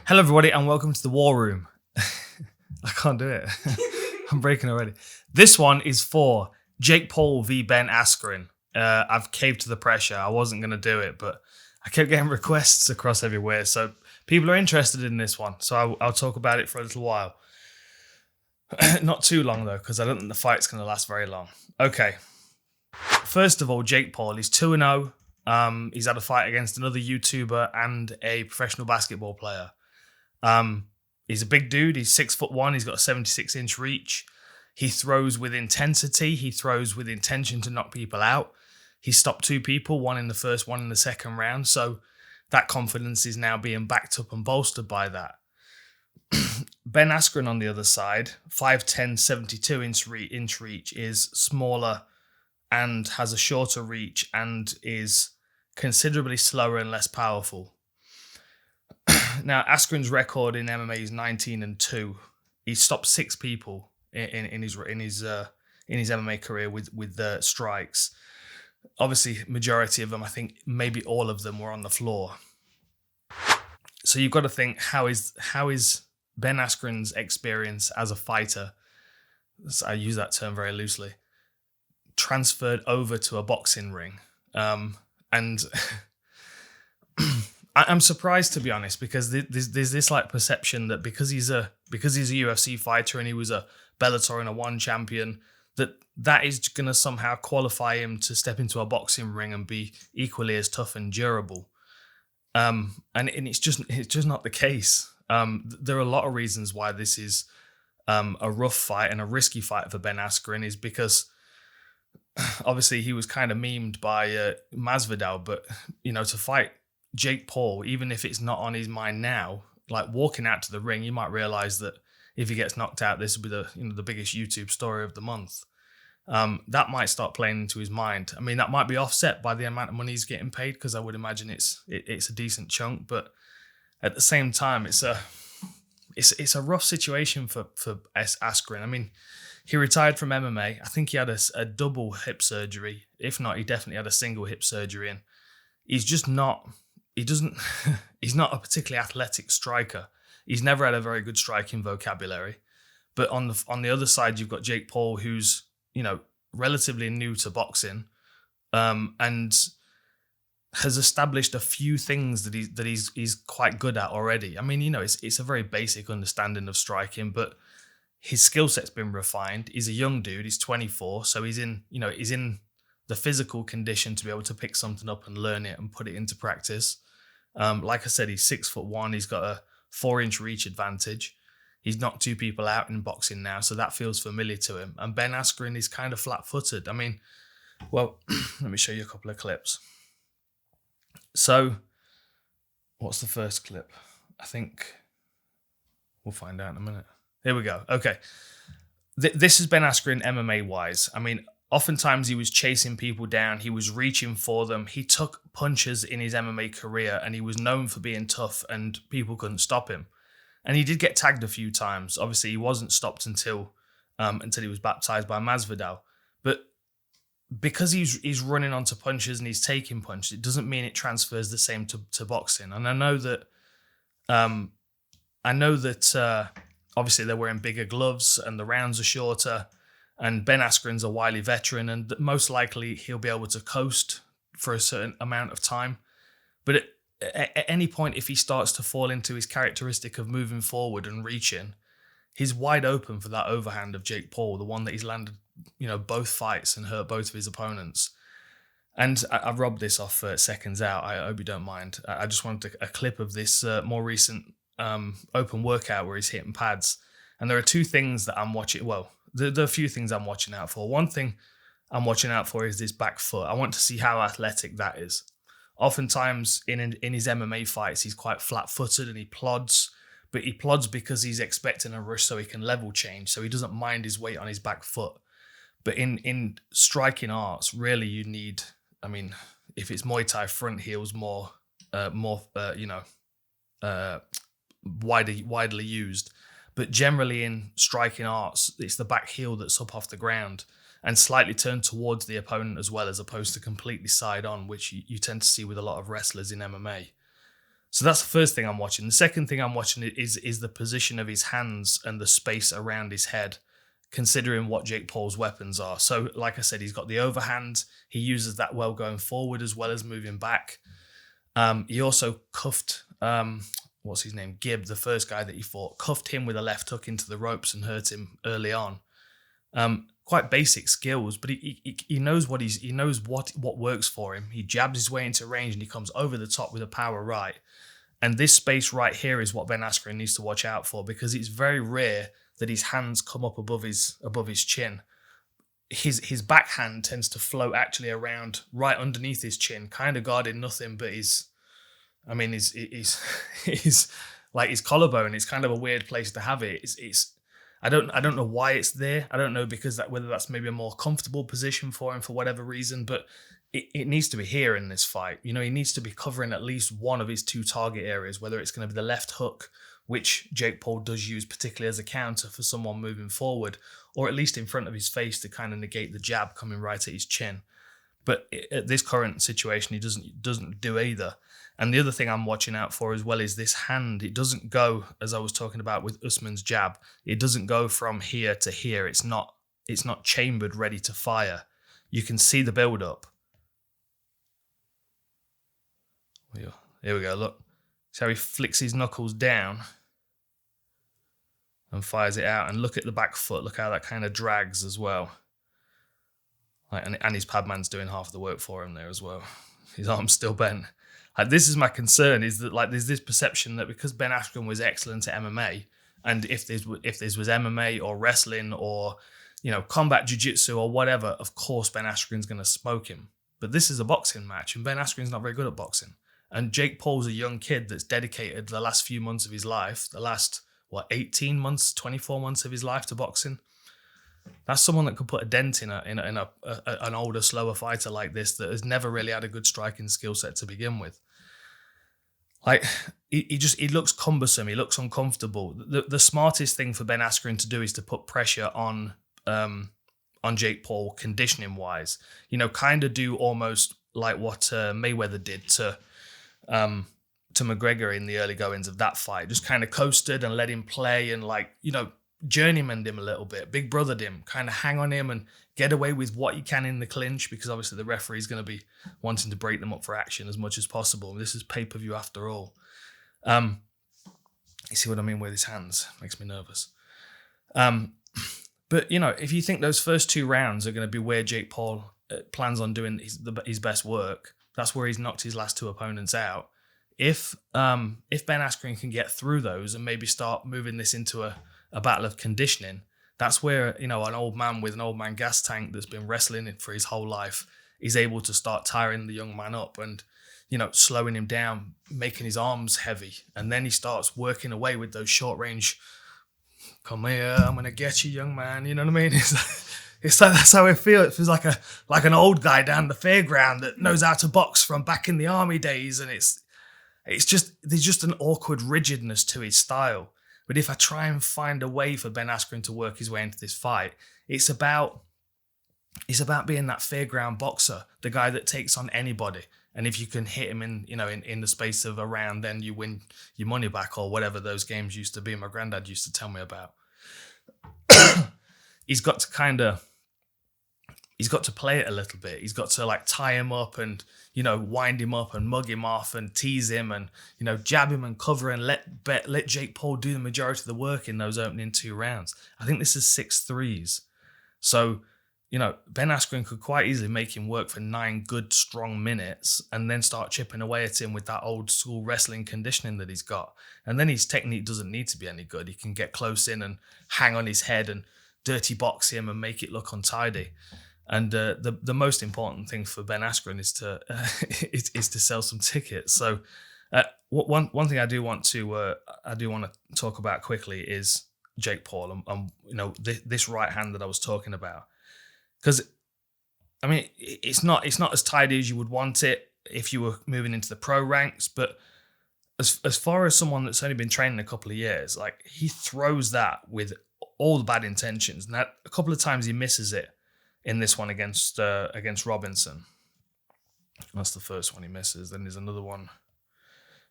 Hello, everybody, and welcome to the War Room. I can't do it. I'm breaking already. This one is for Jake Paul v. Ben Askren. I've caved to the pressure. I wasn't going to do it, but I kept getting requests across everywhere. So people are interested in this one. So I'll talk about it for a little while. Not too long, though, because I don't think the fight's going to last very long. Okay. First of all, Jake Paul, he's 2-0. He's had a fight against another YouTuber and a professional basketball player. He's a big dude. He's 6'1". He's got a 76-inch reach. He throws with intensity. He throws with intention to knock people out. He stopped two people, one in the first, one in the second round. So that confidence is now being backed up and bolstered by that. Ben Askren on the other side, 5'10", 72-inch reach, is smaller and has a shorter reach and is considerably slower and less powerful. Now, Askren's record in MMA is 19-2. He stopped six people in his MMA career with strikes. Obviously, majority of them, I think, maybe all of them were on the floor. So you've got to think, how is Ben Askren's experience as a fighter, I use that term very loosely, transferred over to a boxing ring? And I'm surprised, to be honest, because there's this like perception that because he's a UFC fighter and he was a Bellator and a one champion, that is going to somehow qualify him to step into a boxing ring and be equally as tough and durable. And it's just not the case. There are a lot of reasons why this is a rough fight and a risky fight for Ben Askren, is because obviously he was kind of memed by Masvidal, but to fight Jake Paul, even if it's not on his mind now, like walking out to the ring, you might realize that if he gets knocked out, this will be the biggest YouTube story of the month. That might start playing into his mind. I mean, that might be offset by the amount of money he's getting paid, because I would imagine it's a decent chunk. But at the same time, it's a rough situation for Askren. I mean, he retired from MMA. I think he had a double hip surgery. If not, he definitely had a single hip surgery, and he's just not. He's not a particularly athletic striker. He's never had a very good striking vocabulary. But on the other side, you've got Jake Paul, who's relatively new to boxing, and has established a few things that he's quite good at already. I mean, it's a very basic understanding of striking, but his skill set's been refined. He's a young dude. He's 24, so he's in the physical condition to be able to pick something up and learn it and put it into practice. Like I said, he's 6'1". He's got a 4-inch reach advantage. He's knocked two people out in boxing now, so that feels familiar to him. And Ben Askren is kind of flat-footed. I mean, well, let me show you a couple of clips. So, what's the first clip? I think we'll find out in a minute. Here we go. Okay. This is Ben Askren MMA-wise. I mean, oftentimes he was chasing people down. He was reaching for them. He took punches in his MMA career, and he was known for being tough, and people couldn't stop him. And he did get tagged a few times. Obviously, he wasn't stopped until he was baptized by Masvidal. But because he's running onto punches and he's taking punches, it doesn't mean it transfers the same to boxing. And I know that obviously they're wearing bigger gloves and the rounds are shorter. And Ben Askren's a wily veteran, and most likely he'll be able to coast for a certain amount of time. But at any point, if he starts to fall into his characteristic of moving forward and reaching, he's wide open for that overhand of Jake Paul, the one that he's landed, both fights and hurt both of his opponents. And I robbed this off Seconds Out. I hope you don't mind. I just wanted a clip of this more recent open workout where he's hitting pads. And there are two things that I'm watching. Well, there are a few things I'm watching out for. One thing I'm watching out for is this back foot. I want to see how athletic that is. Oftentimes in his MMA fights, he's quite flat-footed and he plods, but he plods because he's expecting a rush so he can level change, so he doesn't mind his weight on his back foot. But in striking arts, really you need, I mean, if it's Muay Thai, front heel's widely used. But generally in striking arts, it's the back heel that's up off the ground and slightly turned towards the opponent as well, as opposed to completely side on, which you tend to see with a lot of wrestlers in MMA. So that's the first thing I'm watching. The second thing I'm watching is the position of his hands and the space around his head, considering what Jake Paul's weapons are. So, like I said, he's got the overhand. He uses that well going forward as well as moving back. He also cuffed, what's his name? Gibb, the first guy that he fought, cuffed him with a left hook into the ropes and hurt him early on. Quite basic skills, but he knows what works for him. He jabs his way into range and he comes over the top with a power right. And this space right here is what Ben Askren needs to watch out for, because it's very rare that his hands come up above his chin. His backhand tends to float actually around right underneath his chin, kind of guarding nothing but his like his collarbone. It's kind of a weird place to have it. I don't know why it's there. I don't know whether that's maybe a more comfortable position for him for whatever reason, but it needs to be here in this fight. He needs to be covering at least one of his two target areas, whether it's going to be the left hook, which Jake Paul does use particularly as a counter for someone moving forward, or at least in front of his face to kind of negate the jab coming right at his chin. But at this current situation, he doesn't do either. And the other thing I'm watching out for as well is this hand. It doesn't go, as I was talking about with Usman's jab, it doesn't go from here to here. It's not chambered, ready to fire. You can see the build-up. Here we go, look. See how he flicks his knuckles down and fires it out. And look at the back foot. Look how that kind of drags as well. And his padman's doing half of the work for him there as well. His arm's still bent. This is my concern, is that there's this perception that because Ben Askren was excellent at MMA, and if this was MMA or wrestling or combat jiu-jitsu or whatever, of course Ben Askren's going to smoke him. But this is a boxing match, and Ben Askren's not very good at boxing. And Jake Paul's a young kid that's dedicated the last few months of his life, the last 18 months, 24 months of his life to boxing. That's someone that could put a dent in an older, slower fighter like this that has never really had a good striking skill set to begin with. He looks cumbersome. He looks uncomfortable. The smartest thing for Ben Askren to do is to put pressure on Jake Paul conditioning wise. Kind of do almost like what Mayweather did to McGregor in the early goings of that fight. Just kind of coasted and let him play and journeymaned him a little bit, big brothered him, kind of hang on him and get away with what you can in the clinch, because obviously the referee's going to be wanting to break them up for action as much as possible. This is pay-per-view after all. You see what I mean with his hands? Makes me nervous. But, if you think those first two rounds are going to be where Jake Paul plans on doing his best work, that's where he's knocked his last two opponents out. If Ben Askren can get through those and maybe start moving this into a battle of conditioning, that's where, an old man with an old man gas tank that's been wrestling it for his whole life is able to start tiring the young man up and, slowing him down, making his arms heavy. And then he starts working away with those short range, come here, I'm going to get you, young man. You know what I mean? It's like, that's how it feels. It feels like an old guy down the fairground that knows how to box from back in the army days. And there's just an awkward rigidness to his style. But if I try and find a way for Ben Askren to work his way into this fight, it's about being that fairground boxer, the guy that takes on anybody. And if you can hit him in the space of a round, then you win your money back, or whatever those games used to be. My granddad used to tell me about. He's got to play it a little bit. He's got to tie him up and, wind him up and mug him off and tease him and, jab him and cover and let Jake Paul do the majority of the work in those opening two rounds. I think this is 6 threes. So, Ben Askren could quite easily make him work for 9 good, strong minutes and then start chipping away at him with that old school wrestling conditioning that he's got. And then his technique doesn't need to be any good. He can get close in and hang on his head and dirty box him and make it look untidy. And the most important thing for Ben Askren is to sell some tickets. So one thing I do want to talk about quickly is Jake Paul and this right hand that I was talking about, because it's not as tidy as you would want it if you were moving into the pro ranks. But as far as someone that's only been training a couple of years, he throws that with all the bad intentions. And that a couple of times he misses it. In this one against Robinson. That's the first one he misses. Then there's another one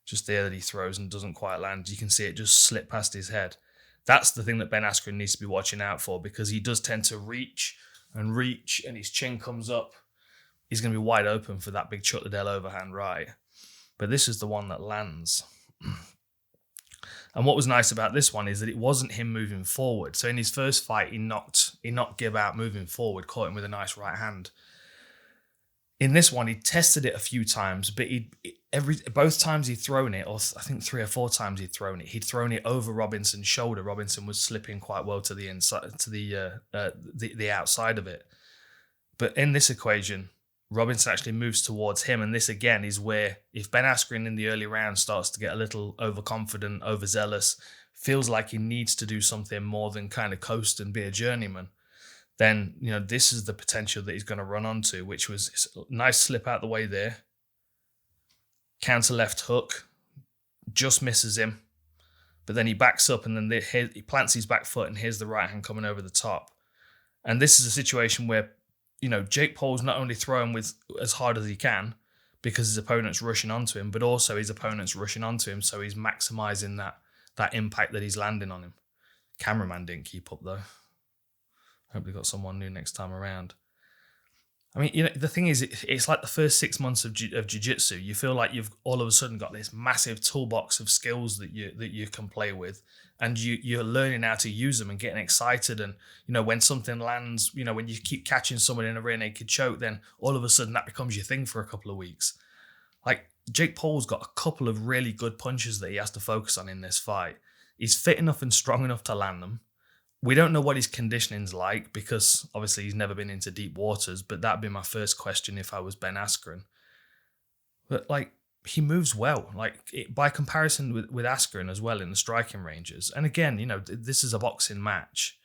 just there that he throws and doesn't quite land. You can see it just slip past his head. That's the thing that Ben Askren needs to be watching out for, because he does tend to reach, and his chin comes up. He's going to be wide open for that big Chuck Liddell overhand right. But this is the one that lands. And what was nice about this one is that it wasn't him moving forward. So in his first fight, he knocked Gibb out moving forward, caught him with a nice right hand. In this one, he tested it a few times, but both times he'd thrown it, or I think 3 or 4 times he'd thrown it over Robinson's shoulder. Robinson was slipping quite well to the inside, to the outside of it. But in this equation, Robinson actually moves towards him, and this again is where, if Ben Askren in the early round starts to get a little overconfident, overzealous, feels like he needs to do something more than kind of coast and be a journeyman, then this is the potential that he's going to run onto, which was a nice slip out the way there. Counter left hook, just misses him, but then he backs up and then he plants his back foot, and here's the right hand coming over the top. And this is a situation where Jake Paul's not only throwing with as hard as he can because his opponent's rushing onto him, but also his opponent's rushing onto him, so he's maximizing that impact that he's landing on him. Cameraman didn't keep up though. Hope we got someone new next time around. I mean, the thing is, it's like the first 6 months of jiu-jitsu. You feel like you've all of a sudden got this massive toolbox of skills that you can play with, and you're learning how to use them and getting excited. And when something lands, when you keep catching someone in a rear naked choke, then all of a sudden that becomes your thing for a couple of weeks. Like Jake Paul's got a couple of really good punches that he has to focus on in this fight. He's fit enough and strong enough to land them. We don't know what his conditioning's like, because obviously he's never been into deep waters, but that'd be my first question if I was Ben Askren. But he moves well, by comparison with Askren as well in the striking ranges. And again, this is a boxing match,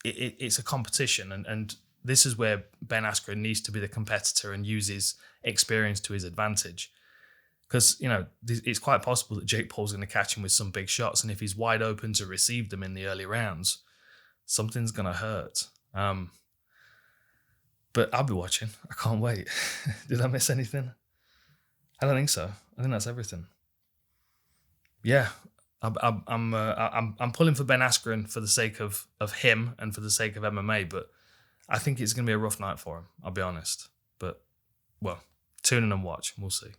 it's a competition, and this is where Ben Askren needs to be the competitor and use his experience to his advantage. Because, it's quite possible that Jake Paul's going to catch him with some big shots. And if he's wide open to receive them in the early rounds, something's going to hurt. But I'll be watching. I can't wait. Did I miss anything? I don't think so. I think that's everything. Yeah, I'm pulling for Ben Askren for the sake of him and for the sake of MMA. But I think it's going to be a rough night for him. I'll be honest. But, well, tune in and watch. We'll see.